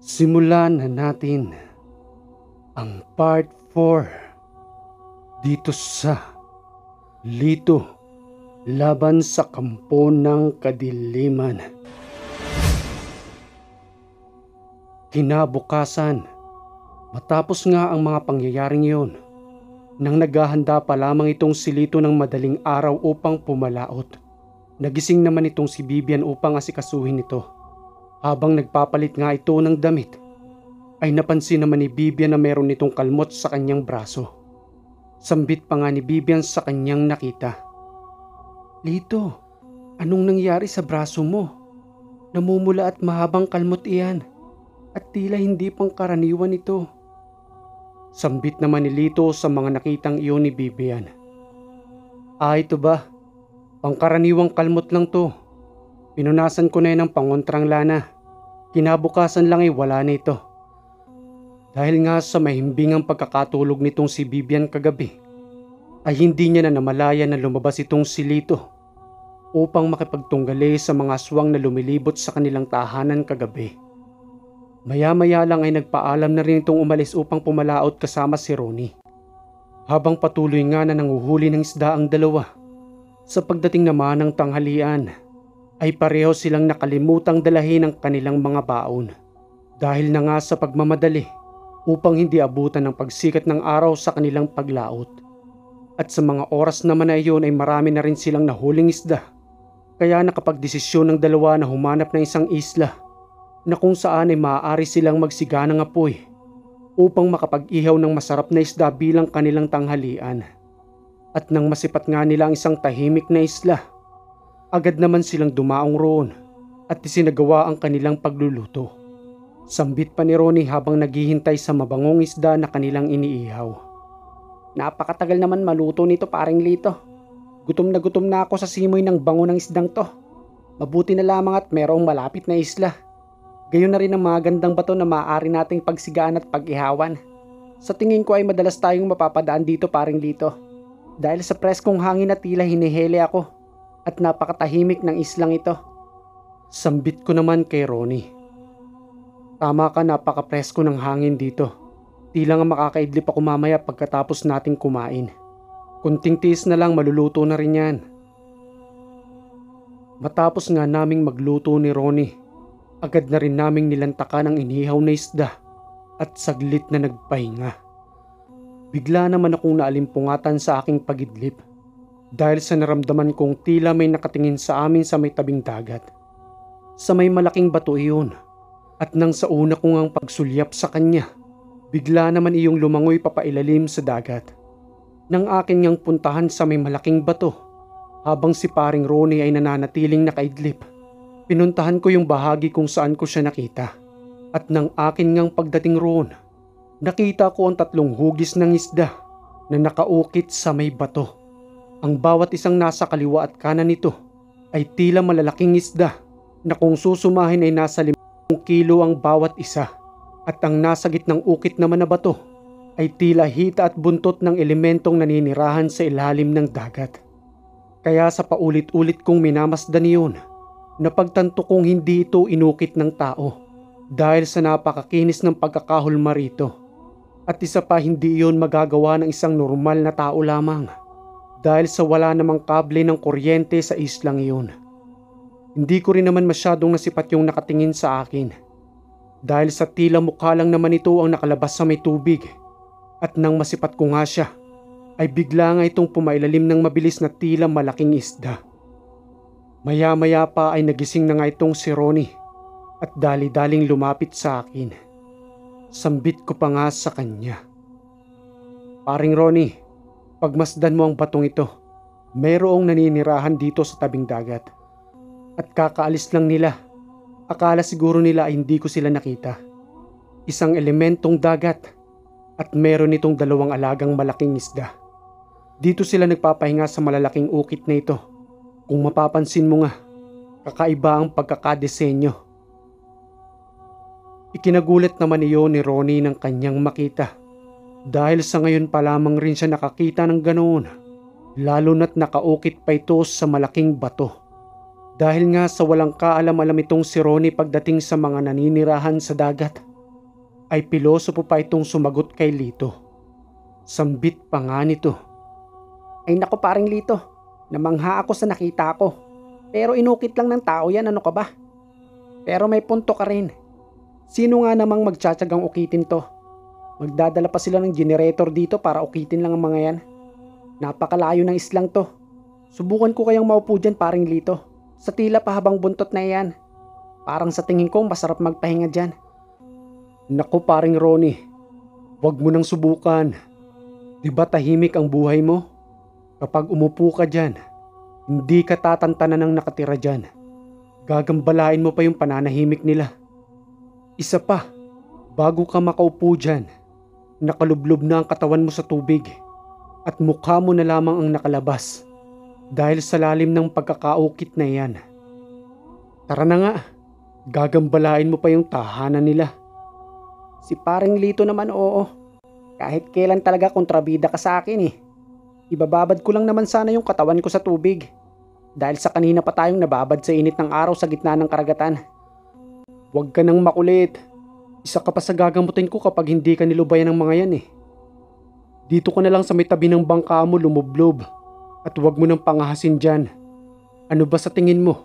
Simulan na natin ang part 4 dito sa Lito laban sa kampo ng kadiliman. Kinabukasan, matapos nga ang mga pangyayaring iyon, nang naghahanda pa lamang itong si Lito ng madaling araw upang pumalaot, nagising naman itong si Bibian upang asikasuhin ito. Habang nagpapalit nga ito ng damit, ay napansin naman ni Bibian na meron itong kalmot sa kanyang braso. Sambit pa nga ni Bibian sa kanyang nakita. "Lito, anong nangyari sa braso mo? Namumula at mahabang kalmot iyan, at tila hindi pangkaraniwan ito." Sambit naman ni Lito sa mga nakitang iyon ni Bibian. Ito ba? Pangkaraniwang kalmot lang to. Pinunasan ko na yun ng pangontrang lana. Kinabukasan lang ay wala na ito." Dahil nga sa mahimbingang pagkakatulog nitong si Bibian kagabi, ay hindi niya na namalaya na lumabas itong si Lito upang makipagtunggali sa mga aswang na lumilibot sa kanilang tahanan kagabi. Maya-maya lang ay nagpaalam na rin itong umalis upang pumalaot kasama si Ronnie. Habang patuloy nga na nanguhuli ng isda ang dalawa, sa pagdating naman ng tanghalian, ay pareho silang nakalimutang dalahin ang kanilang mga baon. Dahil na nga sa pagmamadali upang hindi abutan ng pagsikat ng araw sa kanilang paglaot. At sa mga oras naman na iyon ay marami na rin silang nahuling isda. Kaya nakapagdesisyon ng dalawa na humanap ng isang isla na kung saan ay maaari silang magsiga ng apoy upang makapag-ihaw ng masarap na isda bilang kanilang tanghalian. At nang masipat nga nila ang isang tahimik na isla, agad naman silang dumaong roon at isinagawa ang kanilang pagluluto. Sambit pa ni Ronnie habang naghihintay sa mabangong isda na kanilang iniihaw. "Napakatagal naman maluto nito, paring Lito. Gutom na ako sa simoy ng bango ng isdang to. Mabuti na lamang at merong malapit na isla. Gayon na rin ang mga gandang bato na maaari nating pagsigaan at pag-ihawan. Sa tingin ko ay madalas tayong mapapadaan dito, paring Lito. Dahil sa preskong hangin na tila hinihele ako at napakatahimik ng islang ito." Sambit ko naman kay Ronnie. "Tama ka, napaka-presko ng hangin dito. Tila nga makakaidlip ako mamaya pagkatapos nating kumain. Kunting tiis na lang, maluluto na rin yan." Matapos nga naming magluto ni Ronnie, agad na rin naming nilantakan ang inihaw na isda at saglit na nagpahinga. Bigla naman akong naalimpungatan sa aking pagidlip dahil sa naramdaman kong tila may nakatingin sa amin sa may tabing dagat. Sa may malaking bato iyon. At nang sa una ko ngang pagsulyap sa kanya, bigla naman iyong lumangoy papailalim sa dagat. Nang akin ngang puntahan sa may malaking bato, habang si paring Ronnie ay nananatiling nakaidlip, pinuntahan ko yung bahagi kung saan ko siya nakita. At nang akin ngang pagdating roon, nakita ko ang 3 hugis ng isda na nakaukit sa may bato. Ang bawat isang nasa kaliwa at kanan nito ay tila malalaking isda na kung susumahin ay nasa 5 kilo ang bawat isa, at ang nasa gitnang ukit naman na bato ay tila hita at buntot ng elementong naninirahan sa ilalim ng dagat. Kaya sa paulit-ulit kong minamasdan iyon, napagtanto kong hindi ito inukit ng tao dahil sa napakakinis ng pagkakahulma rito. At isa pa, hindi iyon magagawa ng isang normal na tao lamang dahil sa wala namang kable ng kuryente sa islang iyon. Hindi ko rin naman masyadong nasipat yung nakatingin sa akin dahil sa tila mukha lang naman ito ang nakalabas sa may tubig. At nang masipat ko nga siya, ay bigla nga itong pumailalim ng mabilis na tila malaking isda. Maya-maya pa ay nagising na nga itong si Ronnie at dali-daling lumapit sa akin. Sambit ko pa nga sa kanya. "Paring Ronnie, pagmasdan mo ang batong ito. Mayroong naninirahan dito sa tabing dagat. At kakaalis lang nila. Akala siguro nila ay hindi ko sila nakita. Isang elementong dagat at meron itong 2 alagang malaking isda. Dito sila nagpapahinga sa malalaking ukit na ito. Kung mapapansin mo nga, kakaiba ang pagkakadesenyo." Ikinagulat naman iyon ni Ronnie ng kanyang makita dahil sa ngayon pa lamang rin siya nakakita ng ganoon, lalo na't nakaukit pa ito sa malaking bato. Dahil nga sa walang kaalam-alam itong si Ronnie pagdating sa mga naninirahan sa dagat, ay pilosopo pa itong sumagot kay Lito. Sambit pa nga nito. Ay nako paring Lito, namangha ako sa nakita ko. Pero inukit lang ng tao yan, ano ka ba? Pero may punto ka rin. Sino nga namang magtsatsagang ukitin to? Magdadala pa sila ng generator dito para ukitin lang ang mga yan. Napakalayo ng islang to. Subukan ko kayang maupo dyan paring Lito. Sa tila pa habang buntot na yan. Parang sa tingin ko masarap magpahinga dyan. Naku paring Ronnie, wag mo nang subukan. Diba tahimik ang buhay mo? Kapag umupo ka dyan, hindi ka tatantanan ng nakatira dyan. Gagambalain mo pa yung pananahimik nila. Isa pa, bago ka makaupo dyan, nakalublob na ang katawan mo sa tubig at mukha mo na lamang ang nakalabas dahil sa lalim ng pagkakaukit na yan. Tara na nga, gagambalain mo pa yung tahanan nila. Si paring Lito naman oo. Kahit kailan talaga kontrabida ka sa akin eh. Ibababad ko lang naman sana yung katawan ko sa tubig. Dahil sa kanina pa tayong nababad sa init ng araw sa gitna ng karagatan. Huwag ka nang makulit. Isa ka pa sa gagamutin ko kapag hindi ka nilubayan ng mga yan eh. Dito ka na lang sa may tabi ng bangka mo lumublob. At huwag mo nang pangahasin dyan. Ano ba sa tingin mo?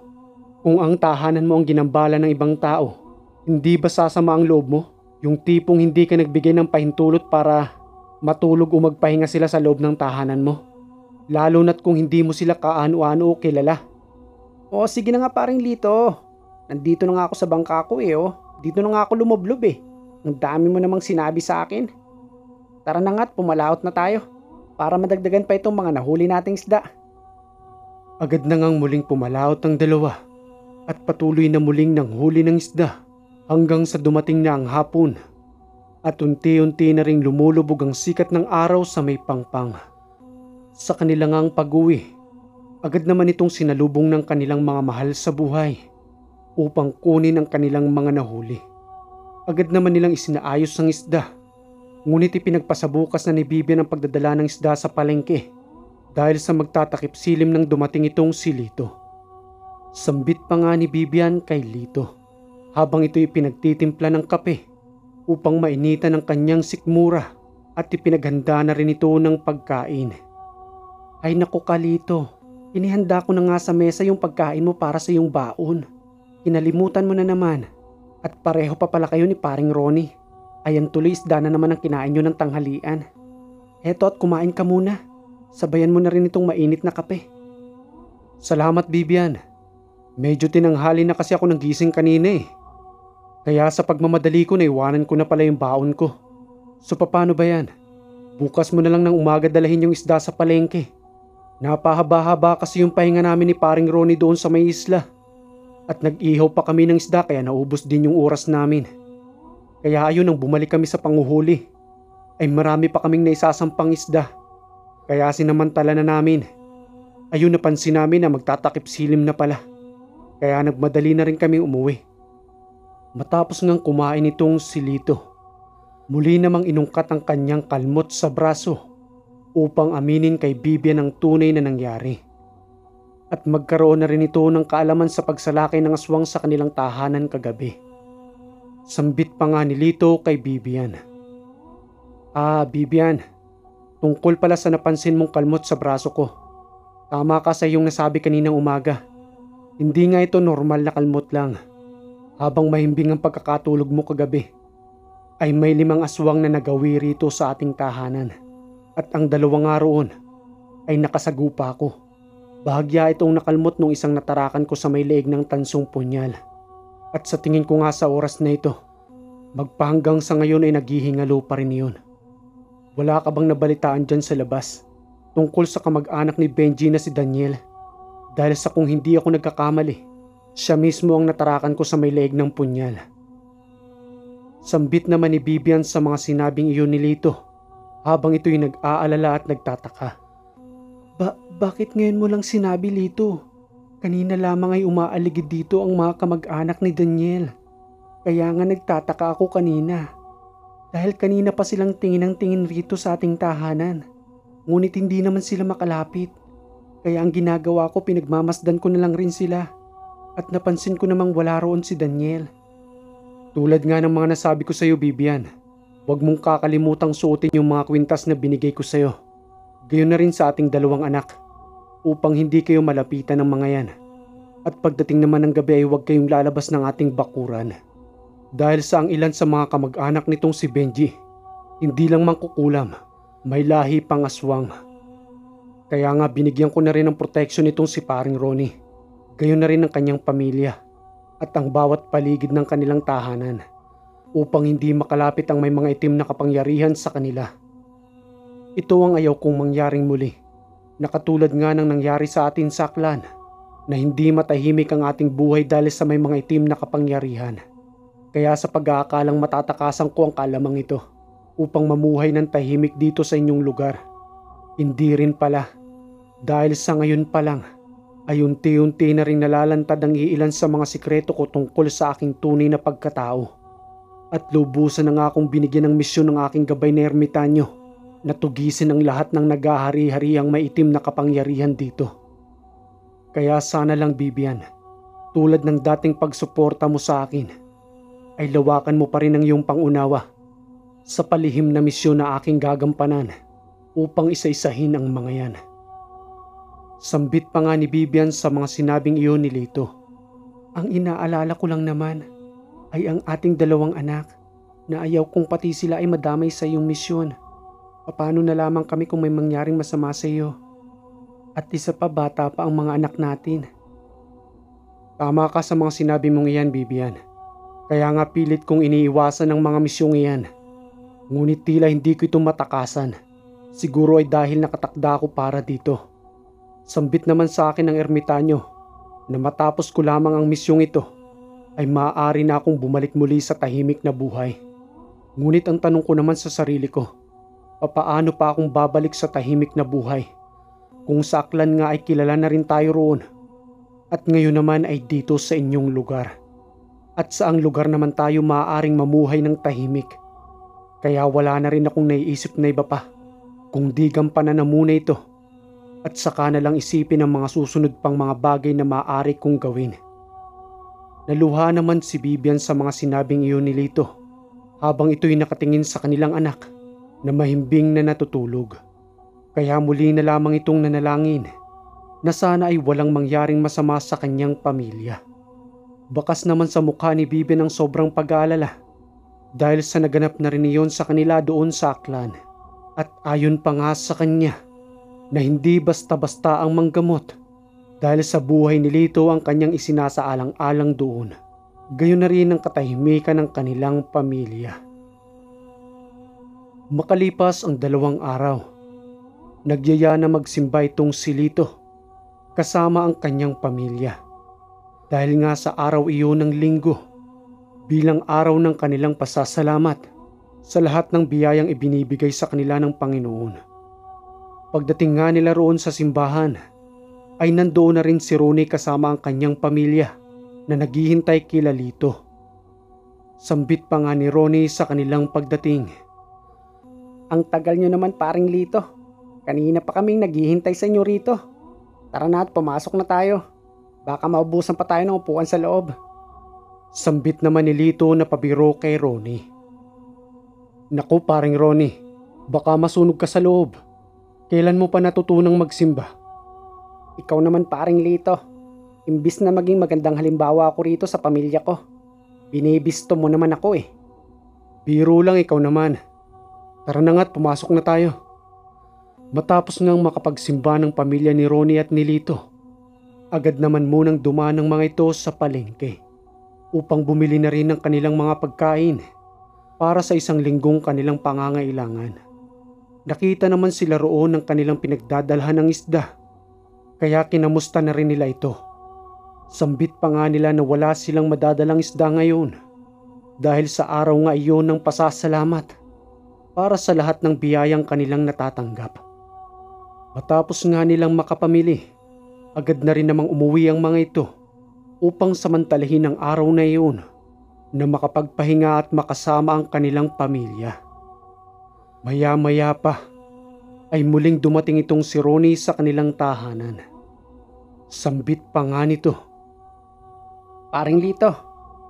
Kung ang tahanan mo ang ginambala ng ibang tao, hindi ba sasama ang loob mo? Yung tipong hindi ka nagbigay ng pahintulot para matulog o magpahinga sila sa loob ng tahanan mo. Lalo na't kung hindi mo sila kaano-ano o kilala. O sige na nga paring Lito. Nandito na nga ako sa bangka ko eh oh. Dito na nga ako lumublob eh. Ang dami mo namang sinabi sa akin. Tara na nga't pumalaot na tayo. Para madagdagan pa itong mga nahuli nating isda. Agad na ngang muling pumalaot ang dalawa. At patuloy na muling nanghuli ng isda. Hanggang sa dumating na ang hapon at unti-unti na ring lumulubog ang sikat ng araw sa may pangpang. Sa kanilang ang pag-uwi, agad naman itong sinalubong ng kanilang mga mahal sa buhay upang kunin ang kanilang mga nahuli. Agad naman nilang isinaayos ang isda, ngunit ipinagpasabukas na ni Bibian ang pagdadala ng isda sa palengke dahil sa magtatakip silim nang dumating itong si Lito. Sambit pa nga ni Bibian kay Lito. Habang ito'y pinagtitimpla ng kape upang mainitan ang kanyang sikmura at ipinaghanda na rin ito ng pagkain. Ay naku Kalito, inihanda ko na nga sa mesa yung pagkain mo para sa iyong baon. Kinalimutan mo na naman at pareho pa pala kayo ni paring Ronnie. Ayan tuloy isda na naman ang kinain nyo ng tanghalian. Eto at kumain ka muna, sabayan mo na rin itong mainit na kape. Salamat Bibian, medyo tinanghali na kasi ako nang gising kanina eh. Kaya sa pagmamadali ko naiwanan ko na pala yung baon ko. So paano ba yan? Bukas mo na lang ng umaga dalahin yung isda sa palengke. Napahaba-haba kasi yung pahinga namin ni paring Ronnie doon sa may isla. At nag-ihaw pa kami ng isda kaya naubos din yung oras namin. Kaya ayun nang bumalik kami sa panguhuli, ay marami pa kaming naisasampang isda. Kaya sinamantala na namin. Ayun napansin namin na magtatakip silim na pala. Kaya nagmadali na rin kami umuwi. Matapos ngang kumain itong si Lito, muli namang inungkat ang kanyang kalmot sa braso upang aminin kay Bibian ang tunay na nangyari. At magkaroon na rin ito ng kaalaman sa pagsalakay ng aswang sa kanilang tahanan kagabi. Sambit pa nga ni Lito kay Bibian. Bibian, tungkol pala sa napansin mong kalmot sa braso ko. Tama ka sa iyong nasabi kaninang umaga. Hindi nga ito normal na kalmot lang. Habang mahimbing ang pagkakatulog mo kagabi, ay may 5 aswang na nagawi rito sa ating tahanan. At ang 2 nga roon ay nakasagupa ko. Bahagya itong nakalmot nung isang natarakan ko sa may leeg ng tansong punyal. At sa tingin ko nga sa oras na ito, magpahanggang sa ngayon ay naghihingalo pa rin yun. Wala ka bang nabalitaan dyan sa labas tungkol sa kamag-anak ni Benji na si Daniel? Dahil sa kung hindi ako nagkakamali, siya mismo ang natarakan ko sa may leeg ng punyal. Sambit naman ni Bibian sa mga sinabing iyon ni Lito habang ito'y nag-aalala at nagtataka. Bakit ngayon mo lang sinabi Lito? Kanina lamang ay umaaligid dito ang mga kamag-anak ni Daniel. Kaya nga nagtataka ako kanina. Dahil kanina pa silang tingin ng tingin rito sa ating tahanan. Ngunit hindi naman sila makalapit. Kaya ang ginagawa ko pinagmamasdan ko na lang rin sila. At napansin ko namang wala roon si Daniel. Tulad nga ng mga nasabi ko sa iyo, Bibian, Huwag mong kakalimutang suotin yung mga kwintas na binigay ko sa'yo. Gayon na rin sa ating dalawang anak, upang hindi kayo malapitan ng mga yan. At pagdating naman ng gabi ay huwag kayong lalabas ng ating bakuran. Dahil sa ang ilan sa mga kamag-anak nitong si Benji, hindi lang mangkukulam, may lahi pang aswang. Kaya nga binigyan ko na rin ng proteksyon itong si paring Ronnie. Gayon na rin ang kanyang pamilya at ang bawat paligid ng kanilang tahanan, upang hindi makalapit ang may mga itim na kapangyarihan sa kanila. Ito ang ayaw kong mangyaring muli, na katulad nga ng nangyari sa atin sa Aklan, na hindi matahimik ang ating buhay dahil sa may mga itim na kapangyarihan. Kaya sa pag-aakalang matatakasan ko ang kalamang ito upang mamuhay ng tahimik dito sa inyong lugar, hindi rin pala, dahil sa ngayon pa lang ay unti-unti na rin nalalantad ang iilan sa mga sikreto ko tungkol sa aking tunay na pagkatao. At lubusan na nga akong binigyan ng misyon ng aking gabay na ermitanyo na tugisin ang lahat ng nagahari-hariang maitim na kapangyarihan dito. Kaya sana lang, Bibian, tulad ng dating pagsuporta mo sa akin, ay lawakan mo pa rin ang iyong pangunawa sa palihim na misyon na aking gagampanan upang isa-isahin ang mga yan. Sambit pa nga ni Bibian sa mga sinabing iyon ni Lito. Ang inaalala ko lang naman ay ang ating dalawang anak na ayaw kung pati sila ay madamay sa iyong misyon. Paano na lamang kami kung may mangyaring masama sa iyo? At isa pa, bata pa ang mga anak natin. Tama ka sa mga sinabi mong iyan, Bibian. Kaya nga pilit kong iniiwasan ang mga misyong iyan. Ngunit tila hindi ko ito matakasan. Siguro ay dahil nakatakda ako para dito. Sambit naman sa akin ng ermitanyo na matapos ko lamang ang misyong ito ay maaari na akong bumalik muli sa tahimik na buhay. Ngunit ang tanong ko naman sa sarili ko, papaano pa akong babalik sa tahimik na buhay kung sa Aklan nga ay kilala na rin tayo roon at ngayon naman ay dito sa inyong lugar, at saang lugar naman tayo maaaring mamuhay ng tahimik. Kaya wala na rin akong naiisip na iba pa kung di gampanan na muna ito at saka na lang isipin ang mga susunod pang mga bagay na maaari kong gawin. Naluha naman si Bibian sa mga sinabing iyon ni Lito habang ito'y nakatingin sa kanilang anak na mahimbing na natutulog. Kaya muli na lamang itong nanalangin na sana ay walang mangyaring masama sa kanyang pamilya. Bakas naman sa mukha ni Bibian ang sobrang pag-aalala dahil sa naganap na rin iyon sa kanila doon sa Aklan. At ayon pa nga sa kanya na hindi basta-basta ang manggamot dahil sa buhay ni Lito ang kanyang isinasaalang-alang doon. Gayon na rin ang katahimikan ng kanilang pamilya. Makalipas ang 2 araw, nagyaya na magsimba itong si Lito kasama ang kanyang pamilya. Dahil nga sa araw iyon ng linggo, bilang araw ng kanilang pasasalamat sa lahat ng biyayang ibinibigay sa kanila ng Panginoon. Pagdating nga nila roon sa simbahan, ay nandoon na rin si Ronnie kasama ang kanyang pamilya na naghihintay kila Lito. Sambit pa nga ni Ronnie sa kanilang pagdating. Ang tagal nyo naman, paring Lito. Kanina pa kaming naghihintay sa inyo rito. Tara na at pumasok na tayo. Baka maubusan pa tayo ng upuan sa loob. Sambit naman ni Lito na pabiro kay Ronnie. Naku paring Ronnie, baka masunog ka sa loob. Kailan mo pa natutunang magsimba? Ikaw naman, paring Lito. Imbis na maging magandang halimbawa ako rito sa pamilya ko, binibisto mo naman ako eh. Biro lang, ikaw naman. Tara na nga't pumasok na tayo. Matapos ngang makapagsimba ng pamilya ni Ronnie at ni Lito, agad naman munang dumaan ng mga ito sa palengke upang bumili na rin ng kanilang mga pagkain para sa isang linggong kanilang pangangailangan. Nakita naman sila roon ng kanilang pinagdadalhan ng isda, kaya kinamusta na rin nila ito. Sambit pa nga nila na wala silang madadalang isda ngayon dahil sa araw nga iyon ng pasasalamat para sa lahat ng biyayang kanilang natatanggap. Matapos nga nilang makapamili, agad na rin namang umuwi ang mga ito upang samantalahin ang araw na iyon na makapagpahinga at makasama ang kanilang pamilya. Maya-maya pa ay muling dumating itong si Ronnie sa kanilang tahanan. Sambit pa nga nito. Paring Lito,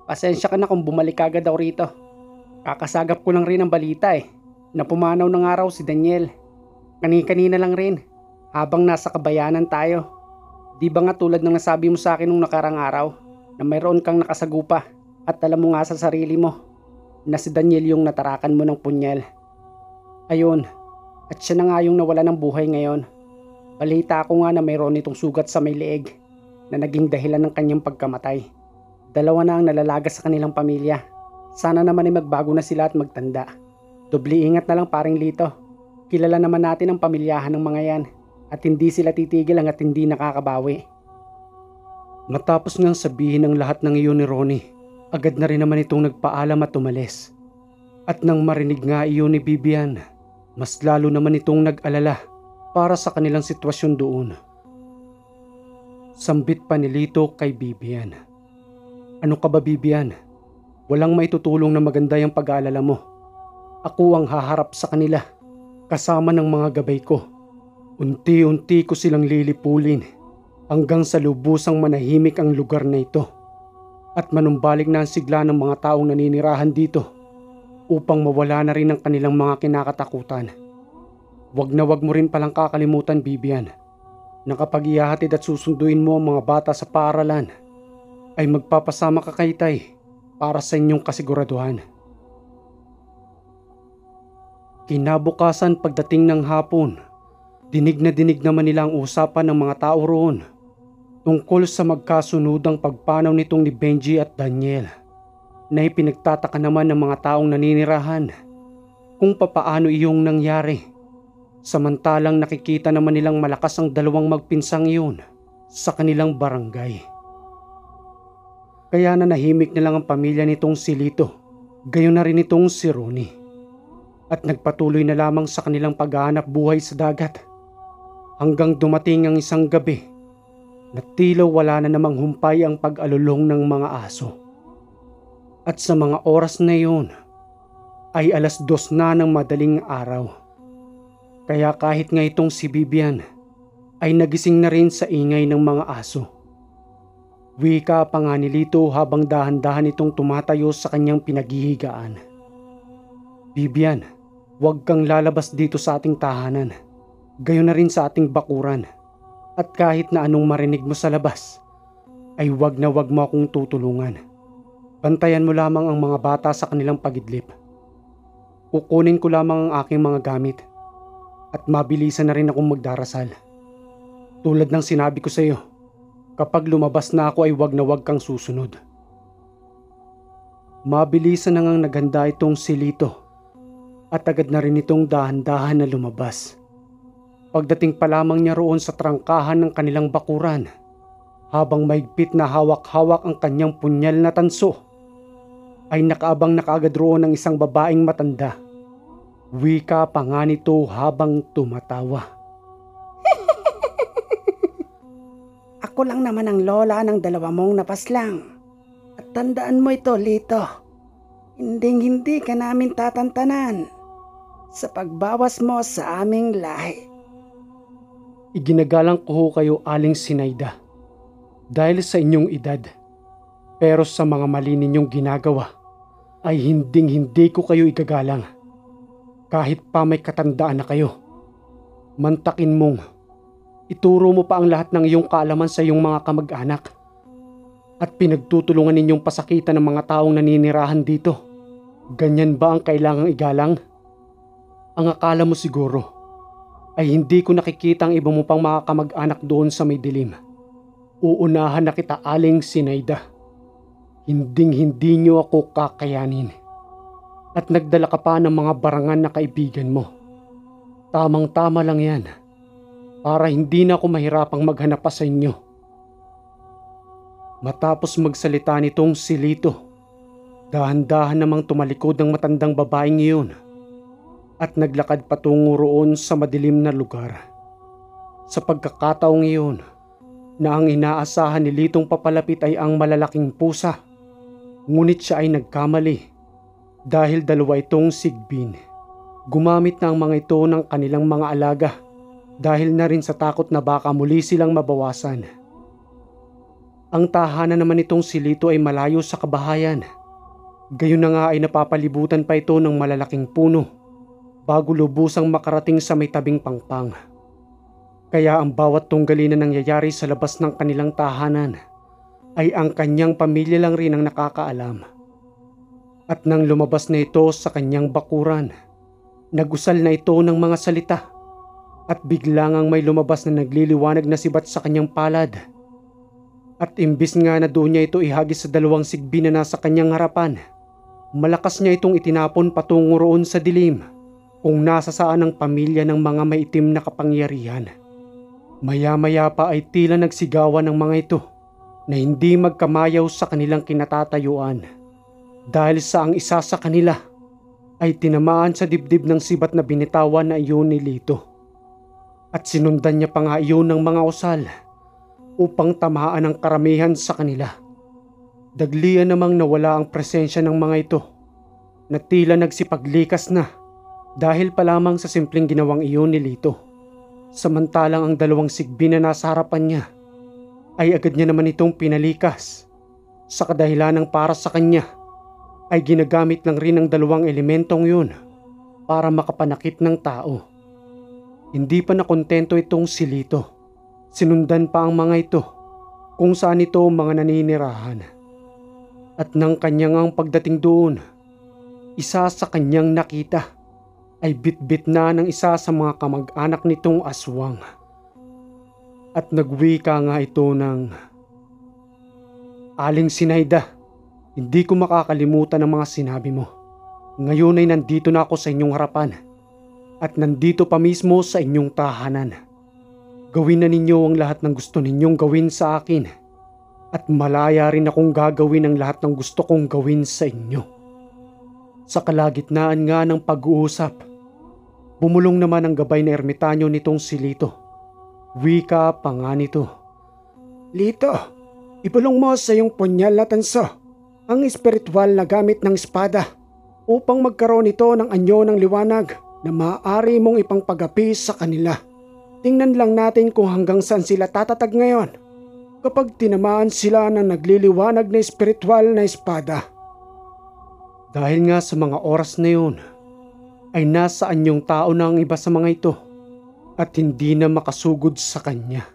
pasensya ka na kung bumalik agad ako rito. Kakasagap ko lang rin ang balita na pumanaw na nga raw si Daniel. Kani-kanina lang rin, habang nasa kabayanan tayo. Di ba nga tulad ng nasabi mo sa akin nung nakarang araw, na mayroon kang nakasagupa at alam mo nga sa sarili mo na si Daniel yung natarakan mo ng punyal. Ayun, at siya na nga yung nawala ng buhay ngayon. Balita ko nga na mayroon itong sugat sa may leeg na naging dahilan ng kanyang pagkamatay. 2 na ang nalalaga sa kanilang pamilya. Sana naman ay magbago na sila at magtanda. Doble ingat na lang paring Lito. Kilala naman natin ang pamilyahan ng mga yan at hindi sila titigil hanggat hindi nakakabawi. Matapos ngang sabihin ang lahat ng iyon ni Ronnie, agad na rin naman itong nagpaalam at umalis. At nang marinig nga iyon ni Bibian, mas lalo naman itong nag-alala para sa kanilang sitwasyon doon. Sambit pa ni Lito kay Bibian. Ano ka ba, Bibian? Walang maitutulong na maganda yung pag-aalala mo. Ako ang haharap sa kanila, kasama ng mga gabay ko. Unti-unti ko silang lilipulin hanggang sa lubusang manahimik ang lugar na ito. At manumbalik na ang sigla ng mga taong naninirahan dito upang mawala na rin ang kanilang mga kinakatakutan. Wag na wag mo rin palang kakalimutan, Bibian, na kapag ihahatid at susunduin mo ang mga bata sa paaralan, ay magpapasama ka kay Tay para sa inyong kasiguraduhan. Kinabukasan pagdating ng hapon, dinig na dinig naman nila ang usapan ng mga tao roon tungkol sa magkasunodang pagpanaw nitong ni Benji at Daniel, na ipinagtataka naman ng mga taong naninirahan kung papaano iyong nangyari. Samantalang nakikita naman nilang malakas ang dalawang magpinsang iyon sa kanilang barangay. Kaya nanahimik na lang ang pamilya nitong si Lito, gayon na rin itong si Ronnie. At nagpatuloy na lamang sa kanilang paghahanap buhay sa dagat. Hanggang dumating ang isang gabi na tila wala na namang humpay ang pag-alulong ng mga aso. At sa mga oras na iyon ay 2:00 na ng madaling araw. Kaya kahit nga itong si Bibian ay nagising na rin sa ingay ng mga aso. Wika pa nga ni Lito habang dahan-dahan itong tumatayo sa kanyang pinaghihigaan. Bibian, huwag kang lalabas dito sa ating tahanan. Gayon na rin sa ating bakuran. At kahit na anong marinig mo sa labas, ay huwag na huwag mo akong tutulungan. Bantayan mo lamang ang mga bata sa kanilang pagidlip. Kukunin ko lamang ang aking mga gamit at mabilisan na rin akong magdarasal. Tulad ng sinabi ko sa iyo, kapag lumabas na ako ay huwag na huwag kang susunod. Mabilisan na ngang naghanda itong si Lito at agad na rin itong dahan-dahan na lumabas. Pagdating pa lamang niya roon sa trangkahan ng kanilang bakuran, habang mahigpit na hawak-hawak ang kanyang punyal na tanso, ay nakaabang na kaagad roon ng isang babaeng matanda. Wika pa nga nito habang tumatawa. Ako lang naman ang lola ng 2 mong napaslang. At tandaan mo ito, Lito. Hinding-hindi ka namin tatantanan sa pagbawas mo sa aming lahi. Iginagalang ko ho kayo, Aling Sinaida, dahil sa inyong edad. Pero sa mga mali ninyong ginagawa, ay hinding-hindi ko kayo igagalang. Kahit pa may katandaan na kayo. Mantakin mong ituro mo pa ang lahat ng iyong kaalaman sa iyong mga kamag-anak. At pinagtutulungan ninyong pasakitan ng mga taong naninirahan dito. Ganyan ba ang kailangang igalang? Ang akala mo siguro ay hindi ko nakikita ang iba mo pang mga kamag-anak doon sa may dilim. Uunahan na kita, Aling Sinaida. Hinding-hindi niyo ako kakayanin. At nagdala ka pa ng mga barangan na kaibigan mo. Tamang-tama lang yan, para hindi na ako mahirapang maghanap pa sa inyo. Matapos magsalita nitong si Lito, dahan-dahan namang tumalikod ang matandang babaeng iyon at naglakad patungo roon sa madilim na lugar. Sa pagkakataong iyon, na ang inaasahan ni Litong papalapit ay ang malalaking pusa, ngunit siya ay nagkamali dahil 2 itong sigbin. Gumamit na ang mga ito ng kanilang mga alaga dahil na rin sa takot na baka muli silang mabawasan. Ang tahanan naman itong si Lito ay malayo sa kabahayan Gayon na nga ay napapalibutan pa ito ng malalaking puno bago lubusang makarating sa may tabing pangpang. Kaya ang bawat tunggali na nangyayari sa labas ng kanilang tahanan ay ang kanyang pamilya lang rin ang nakakaalam. At nang lumabas na ito sa kanyang bakuran, nagusal na ito ng mga salita at biglang ang may lumabas na nagliliwanag na sibat sa kanyang palad. At imbis nga na doon niya ito ihagis sa dalawang sigbi na nasa kanyang harapan, malakas niya itong itinapon patungo roon sa dilim kung nasa saan ang pamilya ng mga maitim na kapangyarihan. Maya-maya pa ay tila nagsigawan ng mga ito na hindi magkamayaw sa kanilang kinatatayuan dahil sa ang isa sa kanila ay tinamaan sa dibdib ng sibat na binitawan na iyon ni Lito. At sinundan niya pa nga iyon ng mga usal upang tamaan ang karamihan sa kanila. Daglian namang nawala ang presensya ng mga ito na tila nagsipaglikas na dahil pa lamang sa simpleng ginawang iyon ni Lito. Samantalang ang dalawang sigbi na nasa harapan niya ay agad niya naman itong pinalikas sa kadahilan ng para sa kanya ay ginagamit lang rin ang dalawang elementong yun para makapanakit ng tao. Hindi pa nakontento itong si Lito. Sinundan pa ang mga ito kung saan ito mga naninirahan. At nang kanyang ang pagdating doon, isa sa kanyang nakita ay bitbit na ng isa sa mga kamag-anak nitong aswang. At nagwika nga ito ng, "Aling Sinaida, hindi ko makakalimutan ang mga sinabi mo. Ngayon ay nandito na ako sa inyong harapan at nandito pa mismo sa inyong tahanan. Gawin na ninyo ang lahat ng gusto ninyong gawin sa akin at malaya rin akong gagawin ang lahat ng gusto kong gawin sa inyo." Sa kalagitnaan nga ng pag-uusap, bumulong naman ang gabay na ermitanyo nitong si Lito. Wika pa nga nito, Lito, ibulong mo sa iyong punyal na tanso ang espiritual na gamit ng espada upang magkaroon ito ng anyo ng liwanag na maaari mong ipangpagapi sa kanila. Tingnan lang natin kung hanggang saan sila tatatag ngayon kapag tinamaan sila ng nagliliwanag na espiritual na espada. Dahil nga sa mga oras na yun, ay nasa anyong tao na ang iba sa mga ito at hindi na makasugod sa kanya.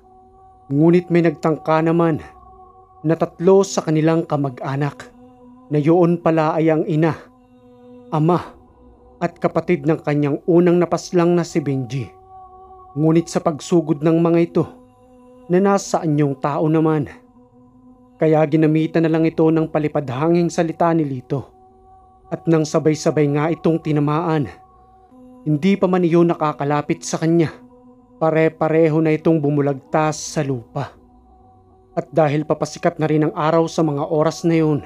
Ngunit may nagtangka naman na 3 sa kanilang kamag-anak na yun pala ay ang ina, ama at kapatid ng kanyang unang napaslang na si Benji. Ngunit sa pagsugod ng mga ito na nasa anyong tao naman, kaya ginamitan na lang ito ng palipadhanging salita ni Lito. At nang sabay-sabay nga itong tinamaan, hindi pa man iyon nakakalapit sa kanya, pare-pareho na itong bumulagtas sa lupa. At dahil papasikat na rin ang araw sa mga oras na yun,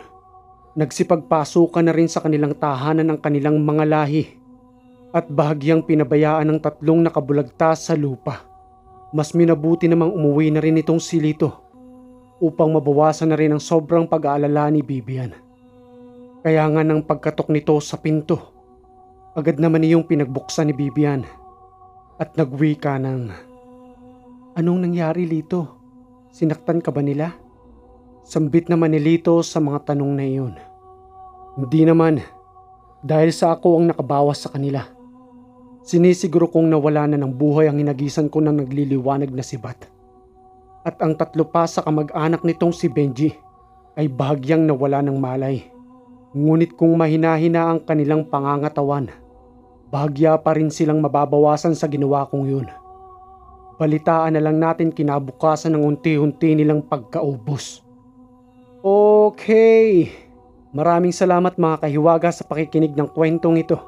nagsipagpasukan na rin sa kanilang tahanan ang kanilang mga lahi at bahagyang pinabayaan ng 3 nakabulagtas sa lupa. Mas minabuti namang umuwi na rin itong si Lito upang mabawasan na rin ang sobrang pag-aalala ni Bibian. Kaya nga nang pagkatok nito sa pinto, agad naman iyong pinagbuksan ni Bibian at nagwika ng, "Anong nangyari, Lito? Sinaktan ka ba nila?" Sambit naman ni Lito sa mga tanong na iyon. "Hindi naman, dahil sa ako ang nakabawas sa kanila. Sinisiguro kong nawala na ng buhay ang hinagisan ko ng nagliliwanag na sibat. At ang 3 pa sa kamag-anak nitong si Benji ay bahagyang nawala ng malay. Ngunit kung mahina-hina ang kanilang pangangatawan, bahagya pa rin silang mababawasan sa ginawa kong yun. Balitaan na lang natin kinabukasan ng unti-unti nilang pagkaubos." Okay, maraming salamat mga kahiwaga sa pakikinig ng kwentong ito.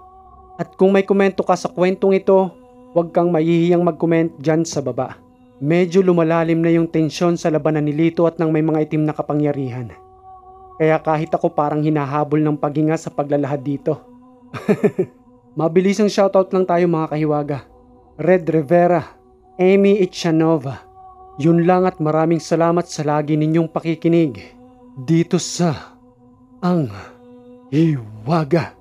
At kung may komento ka sa kwentong ito, huwag kang mahihiyang mag-comment dyan sa baba. Medyo lumalalim na yung tensyon sa labanan ni Lito at ng may mga itim na kapangyarihan. Kaya kahit ako parang hinahabol ng paghinga sa paglalahad dito. Mabilisang shoutout lang tayo mga kahiwaga. Red Rivera, Amy Ichanova. Yun lang at maraming salamat sa lagi ninyong pakikinig dito sa Ang Hiwaga.